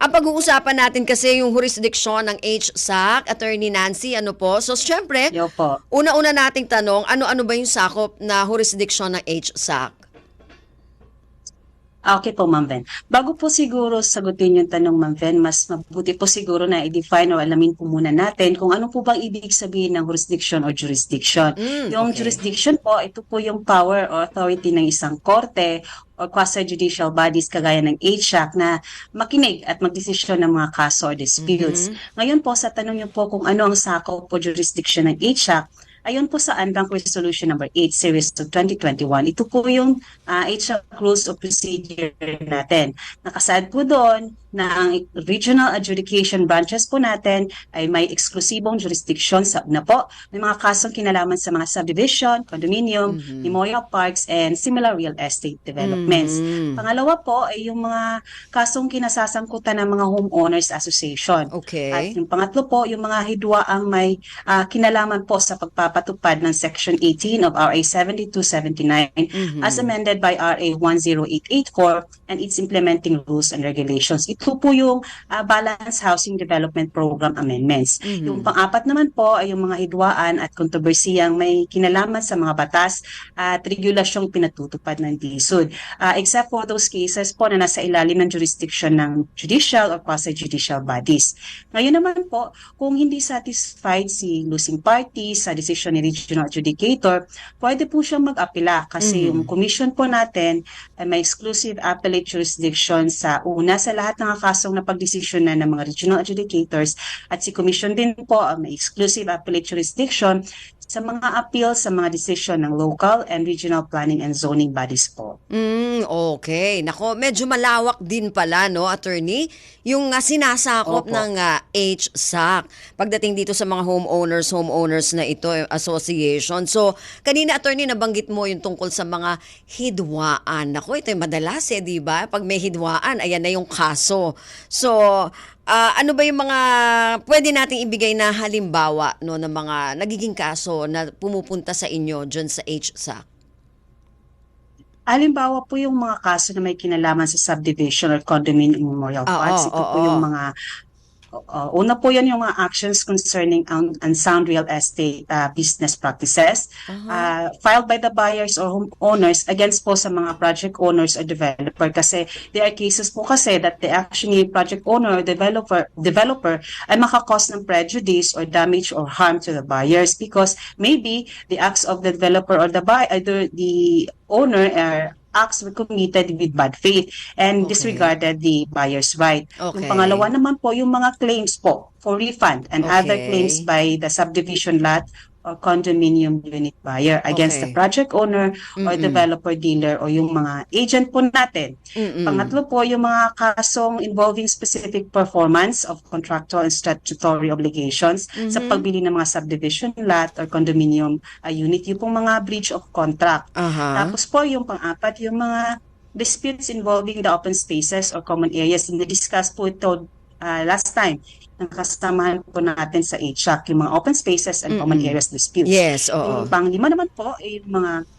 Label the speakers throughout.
Speaker 1: Ang pag-uusapan natin kasi yung jurisdiction ng HSAC, Attorney Nancy, ano po? So, syempre,
Speaker 2: Yo po.
Speaker 1: una-una nating tanong, ano-ano ba yung sakop na jurisdiction ng HSAC?
Speaker 2: Okay po, Ma'am Ven. Bago po siguro sagutin yung tanong, Ma'am Ven, mas mabuti po siguro na i-define o alamin po muna natin kung ano po bang ibig sabihin ng jurisdiction o jurisdiction. Yung
Speaker 1: Okay.
Speaker 2: jurisdiction po, ito po yung power or authority ng isang korte or quasi-judicial bodies kagaya ng HSAC na makinig at magdesisyon ng mga kaso or disputes. Ngayon po, sa tanong niyo po kung ano ang sakop o jurisdiction ng HSAC, ayon po sa Unbank Resolution Number 8 Series of 2021, ito po yung HSAC Rules of Procedure natin. Nakasaad po doon na ang regional adjudication branches po natin ay may eksklusibong jurisdiction sa una po. May mga kasong kinalaman sa mga subdivision, condominium, memorial parks, and similar real estate developments. Pangalawa po ay yung mga kasong kinasasangkutan ng mga homeowners association.
Speaker 1: Okay.
Speaker 2: At yung pangatlo po, yung mga hidwaang may kinalaman po sa pagpapatupad ng Section 18 of RA 7279 as amended by RA 10884 and its implementing rules and regulations. Ito po yung Balanced Housing Development Program Amendments. Yung pang-apat naman po ay yung mga hidwaan at kontrobersiyang may kinalaman sa mga batas at regulasyong pinatutupad ng DSUD. Except for those cases po na nasa ilalim ng jurisdiction ng judicial or quasi-judicial bodies. Ngayon naman po, kung hindi satisfied si losing party sa decision ni regional adjudicator, pwede po siyang mag-apela kasi yung commission po natin ay may exclusive appellate jurisdiction sa una sa lahat ng kasong napagdesisyon na ng mga regional adjudicators at si commission din po ang may exclusive appellate jurisdiction sa mga appeal sa mga decision ng local and regional planning and zoning bodies po.
Speaker 1: Okay. Nako, medyo malawak din pala, no, attorney? Yung sinasakop
Speaker 2: Opo.
Speaker 1: ng HSAC pagdating dito sa mga homeowners na ito, association. So, kanina, attorney, nabanggit mo yung tungkol sa mga hidwaan. Nako, ito yung madalas, di ba? Pag may hidwaan, ayan na yung kaso. So, ano ba yung mga pwede nating ibigay na halimbawa, no, ng mga nagiging kaso na pumupunta sa inyo dyan sa HSAC?
Speaker 2: Halimbawa po yung mga kaso na may kinalaman sa subdivision or condominium memorial parks. Ito po yung mga una po yan yung mga actions concerning unsound real estate business practices filed by the buyers or homeowners against po sa mga project owners or developer kasi there are cases po kasi that the actually project owner or developer ay makakause ng prejudice or damage or harm to the buyers because maybe the acts of the developer or the owner acts were committed with bad faith and disregarded the buyer's right.
Speaker 1: Okay.
Speaker 2: Yung pangalawa naman po, yung mga claims po for refund and other claims by the subdivision lot or condominium unit buyer against the project owner or developer dealer o yung mga agent po natin. Pangatlo po, yung mga kasong involving specific performance of contractual and statutory obligations sa pagbili ng mga subdivision lot or condominium unit, yung pong mga breach of contract. Tapos po, yung pang-apat, yung mga disputes involving the open spaces or common areas. Discuss po ito last time ng kasamahan po natin sa HSAC, yung mga open spaces and common areas disputes.
Speaker 1: Yes, oo.
Speaker 2: Yung pang-lima naman po ay yung mga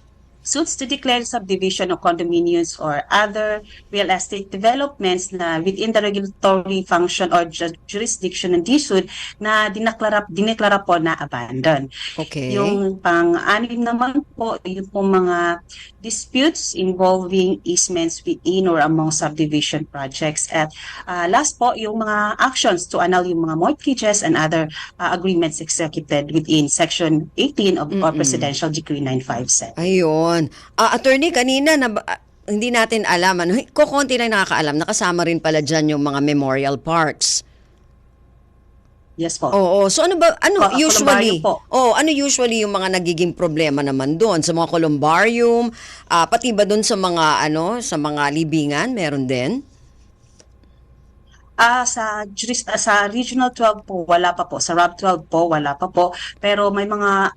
Speaker 2: suits to declare subdivision of condominiums or other real estate developments na within the regulatory function or jurisdiction ng DSUD na dineklara po na abandon.
Speaker 1: Okay.
Speaker 2: Yung pang-anim naman po, yung po mga disputes involving easements within or among subdivision projects. At last po, yung mga actions to annul yung mga mortgages and other agreements executed within Section 18 of our Presidential Decree 957.
Speaker 1: Ayun. Attorney, kanina hindi natin alam, kukunti lang nakakaalam, nakasama rin pala dyan yung mga memorial parks.
Speaker 2: Yes po.
Speaker 1: Oo. So ano usually?
Speaker 2: Po.
Speaker 1: Ano usually yung mga nagiging problema naman doon sa mga columbarium, pati ba doon sa mga sa mga libingan, meron din?
Speaker 2: Sa Regional 12 po, wala pa po. Sa RAB 12 po, wala pa po. Pero may mga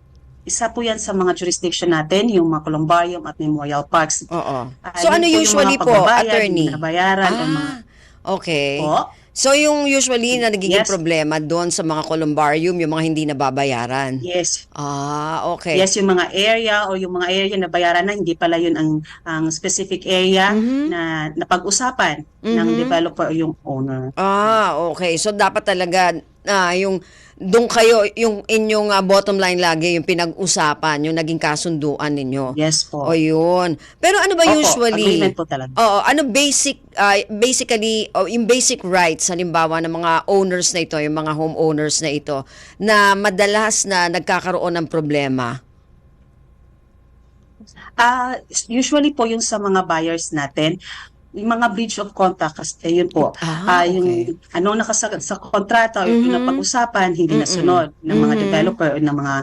Speaker 2: isa po yan sa mga jurisdiction natin, yung mga columbarium at memorial parks.
Speaker 1: Oo. So ano usually po, attorney?
Speaker 2: Nabayaran,
Speaker 1: okay.
Speaker 2: Po?
Speaker 1: So yung usually na nagiging
Speaker 2: Yes,
Speaker 1: problema doon sa mga columbarium, yung mga hindi nababayaran.
Speaker 2: yes.
Speaker 1: Okay.
Speaker 2: Yes, yung mga area o yung mga area na bayaran na hindi pala yun ang specific area
Speaker 1: Mhm.
Speaker 2: na napag-usapan ng
Speaker 1: Mhm.
Speaker 2: developer o yung owner.
Speaker 1: Okay. So dapat talaga yung doon kayo, yung inyong bottom line lagi, yung pinag-usapan, yung naging kasunduan ninyo.
Speaker 2: Yes
Speaker 1: O
Speaker 2: po.
Speaker 1: yun. Pero ano ba
Speaker 2: Opo, agreement
Speaker 1: usually?
Speaker 2: po talaga.
Speaker 1: Oo, ano basically, yung basic rights, halimbawa ng mga owners na ito, yung mga homeowners na ito, na madalas na nagkakaroon ng problema?
Speaker 2: Usually po yung sa mga buyers natin, yung mga breach of contract, kasi yun po,
Speaker 1: Okay.
Speaker 2: yung anong nakasagad sa kontrata o yung
Speaker 1: Mhm.
Speaker 2: napag-usapan, hindi
Speaker 1: Mm.
Speaker 2: nasunod ng mga
Speaker 1: Mhm.
Speaker 2: developer o ng mga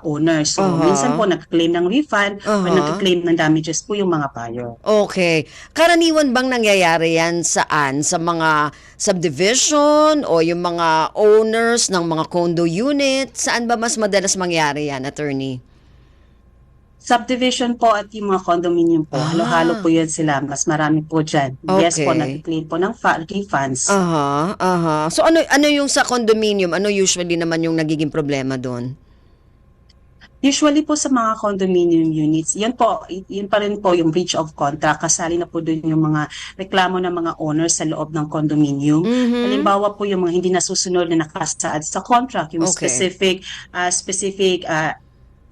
Speaker 2: owners. So, minsan po
Speaker 1: Aha.
Speaker 2: nag-claim ng refund o
Speaker 1: Aha.
Speaker 2: nag-claim ng damages po yung mga buyer.
Speaker 1: Okay. Karaniwan bang nangyayari yan saan? Sa mga subdivision o yung mga owners ng mga condo unit? Saan ba mas madalas mangyari yan, attorney?
Speaker 2: Subdivision po at yung mga condominium po, halo-halo po
Speaker 1: Ah,
Speaker 2: yan sila. Mas marami po dyan. Yes po,
Speaker 1: okay.
Speaker 2: nag-claim po ng refunds.
Speaker 1: Aha. So ano yung sa condominium? Ano usually naman yung nagiging problema doon?
Speaker 2: Usually po sa mga condominium units, yun pa rin po yung breach of contract. Kasali na po doon yung mga reklamo ng mga owners sa loob ng condominium.
Speaker 1: Mhm.
Speaker 2: Halimbawa po yung mga hindi nasusunod na nakasaad sa contract, yung
Speaker 1: Okay.
Speaker 2: specific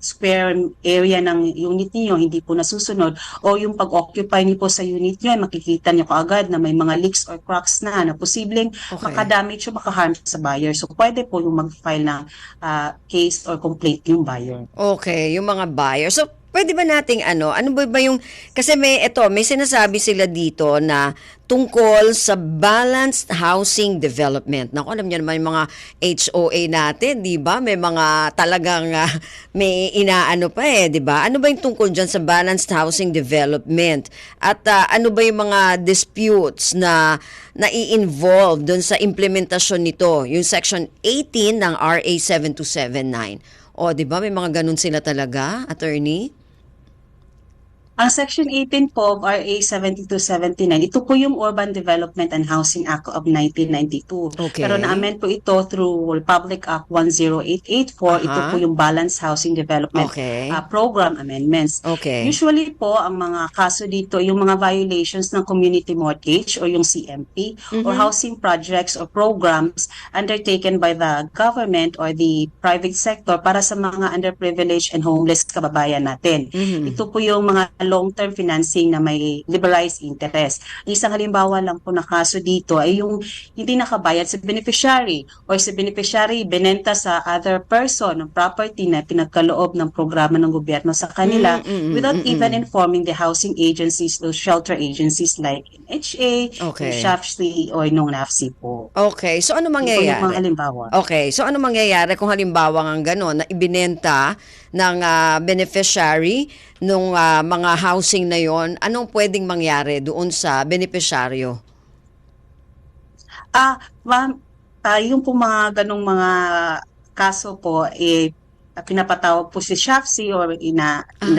Speaker 2: square area ng unit niyo hindi po nasusunod o yung pag-occupy niyo po sa unit niyo, makikita niyo kaagad na may mga leaks or cracks na posibleng
Speaker 1: Okay.
Speaker 2: makadamage o makaharm sa buyer. So pwede po yung mag-file ng case or complaint yung buyer.
Speaker 1: Okay, yung mga buyer. So, pwede ba nating ano ba yung, kasi may sinasabi sila dito na tungkol sa balanced housing development. Naku, alam niyo naman yung mga HOA natin, di ba? May mga talagang, may inaano pa di ba? Ano ba yung tungkol dyan sa balanced housing development? At ano ba yung mga disputes na nai-involve doon sa implementasyon nito? Yung Section 18 ng RA 7279. O, di ba? May mga ganun sila talaga, attorney?
Speaker 2: Ang Section 18 po of RA 7279, ito po yung Urban Development and Housing Act of 1992. Pero
Speaker 1: Okay.
Speaker 2: na-amend po ito through Republic Act 10884. Ito po
Speaker 1: Aha.
Speaker 2: yung Balanced Housing Development
Speaker 1: Okay.
Speaker 2: Program Amendments.
Speaker 1: Okay.
Speaker 2: Usually po, ang mga kaso dito, yung mga violations ng community mortgage o yung CMP or
Speaker 1: Mhm.
Speaker 2: housing projects or programs undertaken by the government or the private sector para sa mga underprivileged and homeless kababayan natin.
Speaker 1: Mhm.
Speaker 2: Ito po yung mga long-term financing na may liberalized interest. Isang halimbawa lang po na kaso dito ay yung hindi nakabayad sa beneficiary or sa beneficiary binenta sa other person ng property na pinagkaloob ng programa ng gobyerno sa kanila
Speaker 1: Mm, mm,
Speaker 2: without
Speaker 1: mm,
Speaker 2: even
Speaker 1: mm.
Speaker 2: informing the housing agencies or shelter agencies like NHA, yung
Speaker 1: Okay.
Speaker 2: SHAFC or nung NAFC po.
Speaker 1: Okay. So, ano
Speaker 2: Yun po yung mga
Speaker 1: mangyayari?
Speaker 2: halimbawa.
Speaker 1: Okay. So, ano mangyayari kung halimbawa ng gano'n na ibinenta ng beneficiary nung mga housing na yon? Anong pwedeng mangyari doon sa beneficiaryo?
Speaker 2: Ma'am, yung po mga ganong mga kaso po, pinapatawag po si SHAFC or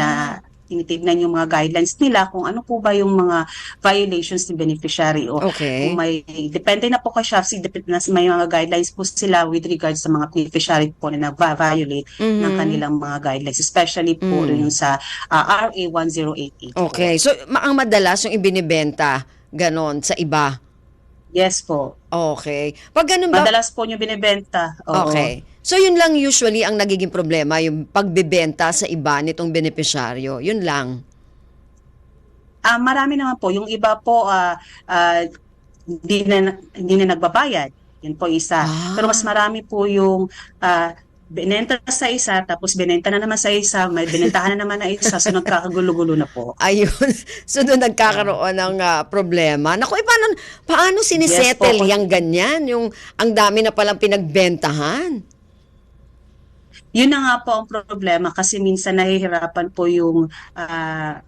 Speaker 1: Ah,
Speaker 2: tinitignan yung mga guidelines nila kung ano po ba yung mga violations ni beneficiary o kung
Speaker 1: okay.
Speaker 2: depende na po kay SHAFC, depende na may mga guidelines po sila with regards sa mga beneficiary po na nag-violate ng
Speaker 1: Mhm.
Speaker 2: kanilang mga guidelines, especially po
Speaker 1: Mm.
Speaker 2: yung sa RA 10884.
Speaker 1: Okay. So, ang madalas yung ibinibenta, ganon, sa iba.
Speaker 2: Yes po.
Speaker 1: Okay. Pag ganun ba,
Speaker 2: Madalas po yung binibenta. Oo.
Speaker 1: okay. So, yun lang usually ang nagiging problema, yung pagbebenta sa iba nitong benepisyaryo. Yun lang.
Speaker 2: Marami naman po. Yung iba po, hindi na nagbabayad. Yun po isa. Pero mas
Speaker 1: Ah,
Speaker 2: marami po yung binenta sa isa, tapos binenta na naman sa isa, may binentahan na naman na isa, so nagkakagulo-gulo na po.
Speaker 1: ayun. So, doon
Speaker 2: Ah,
Speaker 1: nagkakaroon ng problema. Naku, paano
Speaker 2: yes po.
Speaker 1: sinisettle yung ganyan? Yung ang dami na palang pinagbentahan.
Speaker 2: Yun na nga po ang problema kasi minsan nahihirapan po yung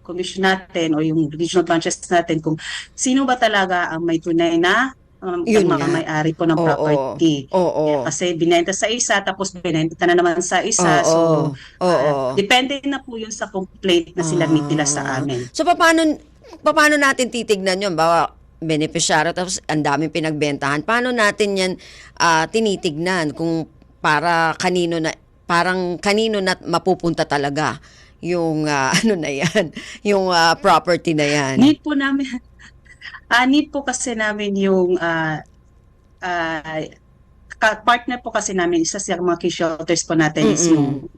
Speaker 2: commission natin o yung regional branches natin kung sino ba talaga ang may tunay na
Speaker 1: Yun nga.
Speaker 2: pagmamayari po ng
Speaker 1: Oo.
Speaker 2: property. Yeah,
Speaker 1: Oo.
Speaker 2: kasi binenta sa isa tapos binenta na naman sa isa. So,
Speaker 1: Oo. Oo.
Speaker 2: depende na po yun sa complaint na sinabmit nila sa amin.
Speaker 1: So, paano natin titignan yun? Bawa, beneficiary tapos ang daming pinagbentahan. Paano natin yan tinitignan kung parang kanino na mapupunta talaga yung ano na yan, yung property na yan?
Speaker 2: Need po namin, need po kasi namin yung ah, partner po kasi namin, isa sa mga key shelters po natin is yung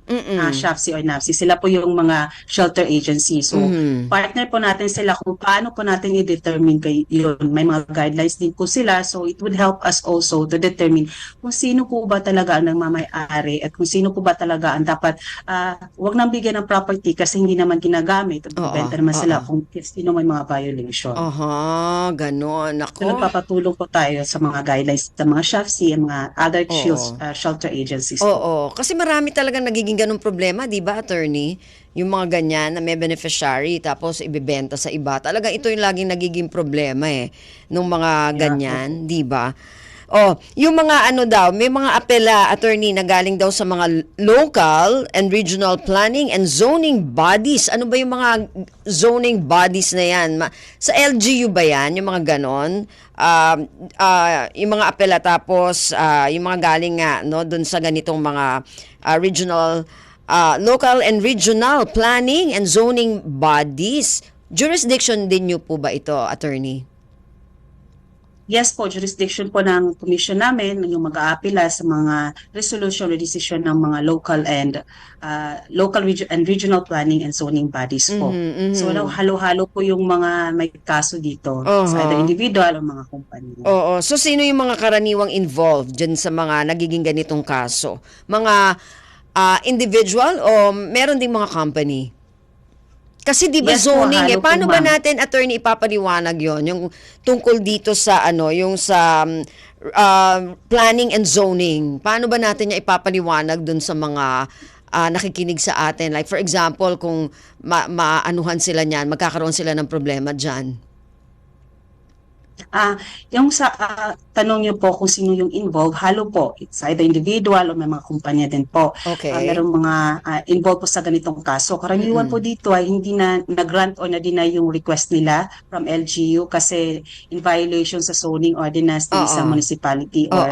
Speaker 2: SHAFC or NAFC. Sila po yung mga shelter agency. So, partner po natin sila kung paano po natin i-determine yun. May mga guidelines din po sila. So, it would help us also to determine kung sino po ba talaga ang nagmamay-ari at kung sino po ba talaga ang dapat wag nang bigyan ng property kasi hindi naman ginagamit. Benta naman sila kung sino may mga violation.
Speaker 1: Ganon.
Speaker 2: So, nagpapatulong po tayo sa mga guidelines sa mga SHAFC and mga other shelter agencies.
Speaker 1: Oo, kasi marami talagang nagiging ganung problema, di ba, attorney? Yung mga ganyan na may beneficiary tapos ibebenta sa iba. Talagang ito yung laging nagiging problema nung mga ganyan, di ba? Yung mga ano daw, may mga apela, attorney, na galing daw sa mga local and regional planning and zoning bodies. Ano ba yung mga zoning bodies na yan? Sa LGU ba yan? Yung mga ganon? Yung mga apela tapos yung mga galing nga no, dun sa ganitong mga regional, local and regional planning and zoning bodies. Jurisdiction din nyo po ba ito, attorney?
Speaker 2: Yes po, jurisdiction po ng commission namin yung mag-aapila sa mga resolution or decision ng mga local and regional planning and zoning bodies po. So halo-halo po yung mga may kaso dito sa either individual o mga kumpanya.
Speaker 1: So sino yung mga karaniwang involved dyan sa mga nagiging ganitong kaso? Mga individual o meron ding mga company? Kasi di ba
Speaker 2: Yes po,
Speaker 1: zoning
Speaker 2: halo po,
Speaker 1: paano ba
Speaker 2: ma'am.
Speaker 1: natin, attorney, ipapaliwanag yon yung tungkol dito sa yung sa planning and zoning? Paano ba natin niya ipapaliwanag dun sa mga nakikinig sa atin? Like for example, kung maanuhan sila niyan, magkakaroon sila ng problema diyan.
Speaker 2: Yung sa tanong niyo po kung sino yung involved, halo po. It's either individual o may mga kumpanya din po.
Speaker 1: Okay.
Speaker 2: Merong mga involved po sa ganitong kaso. Karaniwan po dito ay hindi na nag-grant o na-deny yung request nila from LGU kasi in violation sa zoning ordinance ng isang municipality or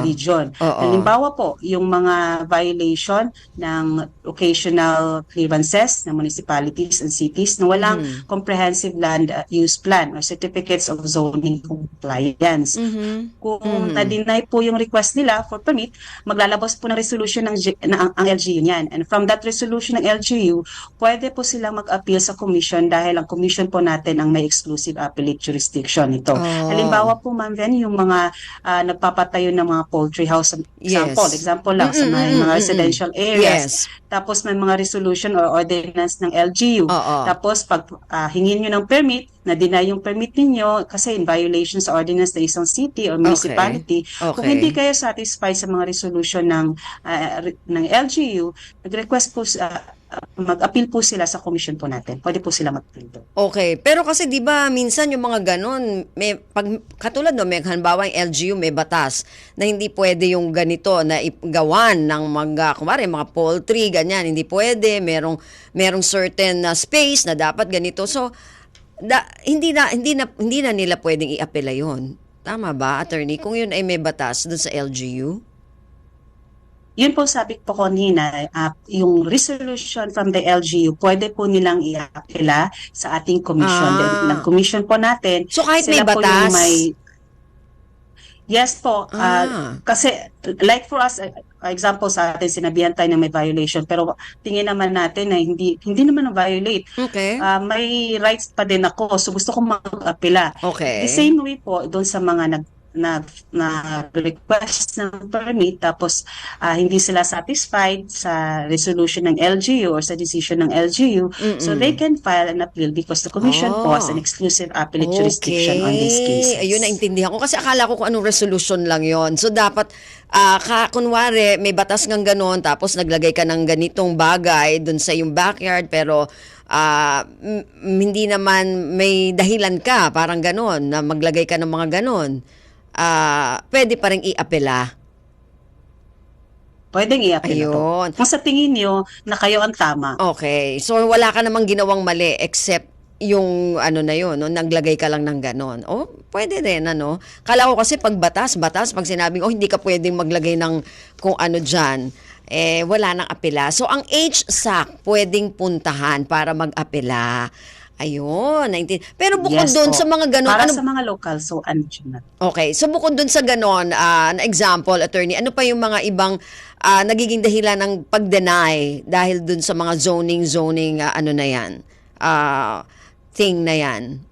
Speaker 2: region. Halimbawa po, yung mga violation ng occasional clearances ng municipalities and cities na walang comprehensive land use plan or certificates of zoning compliance. Kung na-deny po yung request nila for permit, maglalabas po ng resolution ang LGU niyan. And from that resolution ng LGU, pwede po silang mag-appeal sa commission dahil ang commission po natin ang may exclusive appellate jurisdiction ito. Halimbawa po, Ma'am Ven, yung mga nagpapatayo ng mga poultry house, example lang, sa mga residential areas. Tapos may mga resolution or ordinance ng LGU. Tapos pag hingin nyo ng permit, na-deny yung permit ninyo kasi in violation sa ordinance ng isang city or municipality. Kung hindi kayo satisfied sa mga resolution ng LGU, nag-request po mag-appeal po sila sa commission po natin. Pwede po sila mag-appeal doon.
Speaker 1: Okay, pero kasi 'di ba minsan yung mga ganon, katulad no, may halimbawa yung LGU may batas na hindi pwede yung ganito na igawan ng kumare mga poultry ganyan, hindi pwede, merong certain space na dapat ganito. So hindi na nila pwedeng i-apela 'yon. Tama ba, attorney? Kung yun ay may batas doon sa LGU?
Speaker 2: Yun po sabi po kanina, yung resolution from the LGU, pwede po nilang i-apela sa ating commission. Ng commission po natin.
Speaker 1: So kahit may
Speaker 2: sila po
Speaker 1: batas?
Speaker 2: Yes po. Kasi like for us, example sa atin, sinabihan tayo na may violation. Pero tingin naman natin na hindi naman na-violate.
Speaker 1: Okay.
Speaker 2: May rights pa din ako. So gusto ko mag-apela.
Speaker 1: Okay.
Speaker 2: The same way po doon sa mga request ng permit tapos hindi sila satisfied sa resolution ng LGU or sa decision ng LGU, so they can file an appeal because the commission po has an exclusive appellate jurisdiction on these cases.
Speaker 1: Ayun, naintindihan ko kasi akala ko kung anong resolution lang yon. So dapat kunwari may batas ng ganon tapos naglagay ka ng ganitong bagay dun sa yung backyard pero hindi naman may dahilan ka parang ganon na maglagay ka ng mga ganon. Pwede pa rin i-apela.
Speaker 2: Pwedeng i-apela po. Kung sa tingin nyo na kayo ang tama.
Speaker 1: Okay. So, wala ka namang ginawang mali except yung ano na yun, no, naglagay ka lang ng ganon. O, pwede rin, ano. Kala ko kasi pag batas, pag sinabing, oh, hindi ka pwedeng maglagay ng kung ano dyan, wala nang apela. So, ang HSAC pwedeng puntahan para mag-apela. Ayun, pero bukod
Speaker 2: Yes
Speaker 1: doon
Speaker 2: po.
Speaker 1: sa mga ganon,
Speaker 2: Para
Speaker 1: ano,
Speaker 2: sa mga local, so na.
Speaker 1: okay, so bukod doon sa ganon, na example, attorney, ano pa yung mga ibang nagiging dahilan ng pag-deny dahil doon sa mga zoning, ano na yan, thing na yan?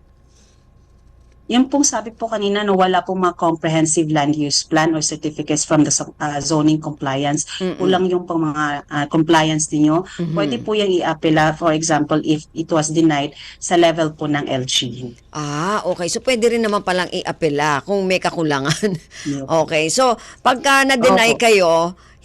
Speaker 2: Yung pong sabi po kanina, no, wala pong mga comprehensive land use plan or certificates from the zoning compliance. Kulang yung pong mga compliance ninyo. Pwede po yung i-apela, for example, if it was denied sa level po ng LGU.
Speaker 1: Okay. So, pwede rin naman palang i-apela kung may kakulangan.
Speaker 2: Yep.
Speaker 1: Okay. So, pagka na-deny
Speaker 2: Opo.
Speaker 1: kayo,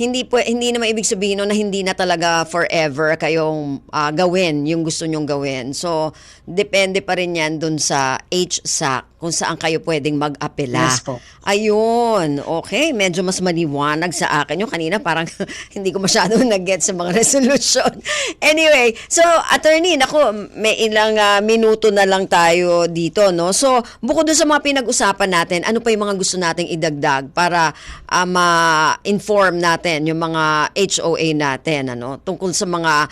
Speaker 1: hindi naman ibig sabihin no, na hindi na talaga forever kayong gawin yung gusto nyong gawin. So, depende pa rin yan dun sa HSAC kung saan kayo pwedeng mag-apela.
Speaker 2: Yes po.
Speaker 1: Ayun. Okay. Medyo mas maliwanag sa akin. Yung kanina parang hindi ko masyado nag-get sa mga resolution. Anyway, so, attorney, naku, may ilang minuto na lang tayo dito, no? So, bukod dun sa mga pinag-usapan natin, ano pa yung mga gusto nating idagdag para ma-inform natin yung mga HOA natin, ano? Tungkol sa mga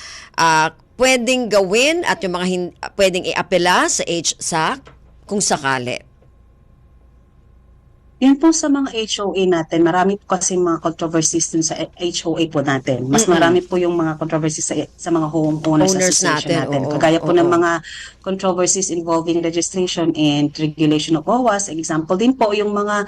Speaker 1: pwedeng gawin at yung mga pwedeng i-apela sa HSAC kung sakali.
Speaker 2: Yun po sa mga HOA natin, marami po kasi mga controversies dun sa HOA po natin. Mas marami po yung mga controversies sa mga homeowners association natin.
Speaker 1: Oo,
Speaker 2: Kagaya po
Speaker 1: oo.
Speaker 2: ng mga controversies involving registration and regulation of OWAS. Example din po yung mga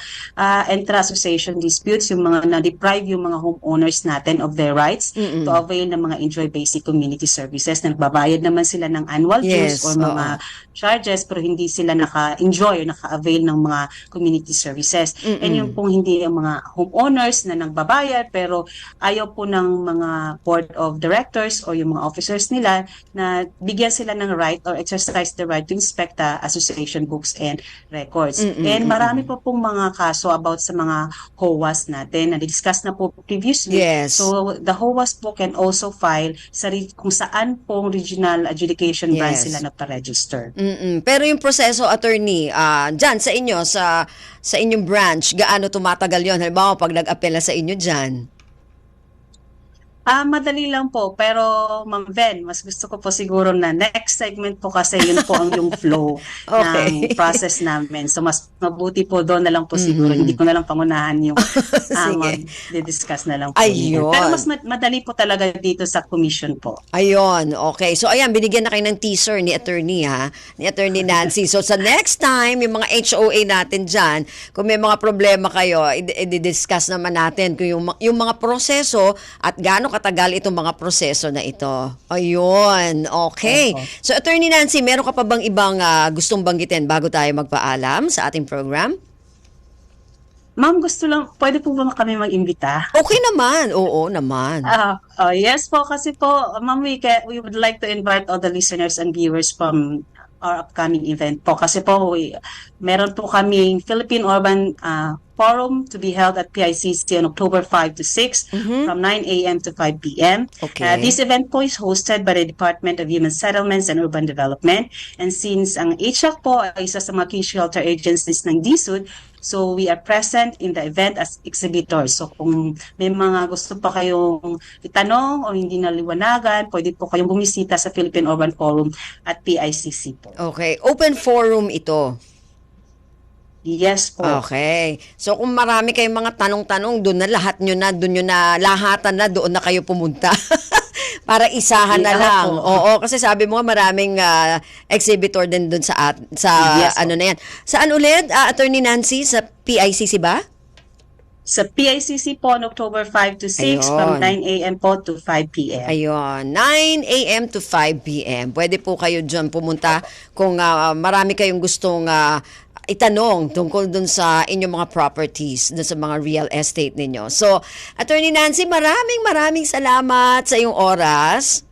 Speaker 2: intra-association disputes, yung mga na-deprive yung mga homeowners natin of their rights to avail ng mga enjoy basic community services. Nagbabayad naman sila ng annual
Speaker 1: Yes,
Speaker 2: dues or mga charges pero hindi sila naka-enjoy o naka-avail ng mga community services. And yung pong hindi ang mga homeowners na nagbabayad pero ayaw po ng mga board of directors o yung mga officers nila na bigyan sila ng right or exercise the right to inspect the association books and records. And marami po pong mga kaso about sa mga HOAs natin na discuss na po previously.
Speaker 1: Yes.
Speaker 2: So the HOAs po can also file sa kung saan pong regional adjudication branch
Speaker 1: Yes.
Speaker 2: sila nagpa-register.
Speaker 1: Pero yung proseso, attorney, dyan sa inyo, sa inyong branch, gaano tumatagal yon? Halimbawa, pag nag-apela sa inyo dyan.
Speaker 2: Madali lang po, pero Ma'am Ven, mas gusto ko po siguro na next segment po kasi yun po ang yung flow
Speaker 1: Okay.
Speaker 2: ng process namin. So mas mabuti po doon na lang po siguro. Hindi ko na lang pangunahan yung
Speaker 1: Sige.
Speaker 2: mag-discuss na lang po.
Speaker 1: Ayun.
Speaker 2: Pero mas madali po talaga dito sa commission po.
Speaker 1: Ayun, okay. So, ayan, binigyan na kayo ng teaser ni attorney, ha? Ni attorney Nancy. So, sa next time, yung mga HOA natin dyan, kung may mga problema kayo, i-discuss naman natin kung yung mga proseso at gaano katagal itong mga proseso na ito. Ayun, okay.
Speaker 2: Opo.
Speaker 1: So, attorney Nancy, meron ka pa bang ibang gustong banggitin bago tayo magpaalam sa ating program?
Speaker 2: Ma'am, gusto lang, pwede po ba kami mag-imbita?
Speaker 1: Okay naman. Oo naman.
Speaker 2: Yes po, kasi po, Ma'am, we would like to invite all the listeners and viewers from our upcoming event po. Kasi po, meron po kaming Philippine Urban Forum to be held at PICC on October 5 to 6 from 9 a.m. to 5 p.m.
Speaker 1: Okay.
Speaker 2: This event po is hosted by the Department of Human Settlements and Urban Development. And since ang HAC po ay isa sa mga key shelter agencies ng DSUD, so we are present in the event as exhibitors. So kung may mga gusto pa kayong itanong o hindi naliwanagan, pwede po kayong bumisita sa Philippine Urban Forum at PICC po.
Speaker 1: Okay. Open forum ito.
Speaker 2: Yes po.
Speaker 1: Okay. So kung marami kayong mga tanong-tanong, doon na lahatan na, doon na kayo pumunta. Para isahan na
Speaker 2: Yeah,
Speaker 1: lang.
Speaker 2: po.
Speaker 1: Oo, kasi sabi mo nga maraming exhibitor din doon sa
Speaker 2: Yes, po.
Speaker 1: ano na yan. Saan ulit, Attorney Nancy? Sa PICC ba?
Speaker 2: Sa PICC po on October 5 to 6
Speaker 1: Ayun.
Speaker 2: from 9 a.m. po to 5 p.m.
Speaker 1: Ayun, 9 a.m. to 5 p.m. Pwede po kayo dyan pumunta kung marami kayong gustong itanong tungkol dun sa inyong mga properties, dun sa mga real estate ninyo. So, Attorney Nancy, maraming salamat sa iyong oras.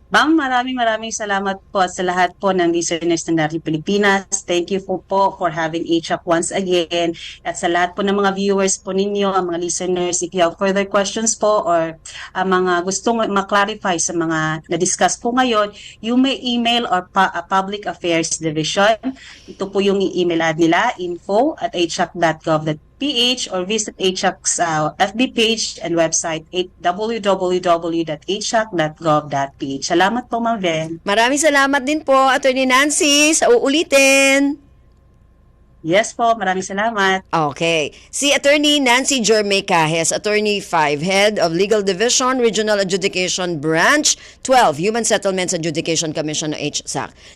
Speaker 2: Ma'am, maraming salamat po sa lahat po ng listeners ng Radyo Pilipinas. Thank you po for having HAC once again. At sa lahat po ng mga viewers po ninyo, ang mga listeners, if you have further questions po or mga gustong ma-clarify sa mga na-discuss po ngayon, you may email or Public Affairs Division. Ito po yung email ad nila, info@hsac.gov.ph or visit HSAC's FB page and website www.hsac.gov.ph. Salamat po, Ma'am Ven.
Speaker 1: Maraming salamat din po, Attorney Nancy, sa uulitin.
Speaker 2: Yes po, maraming salamat.
Speaker 1: Okay. Si Attorney Nancy Jerme Cajes, Attorney 5, Head of Legal Division, Regional Adjudication Branch 12, Human Settlements Adjudication Commission o HSAC.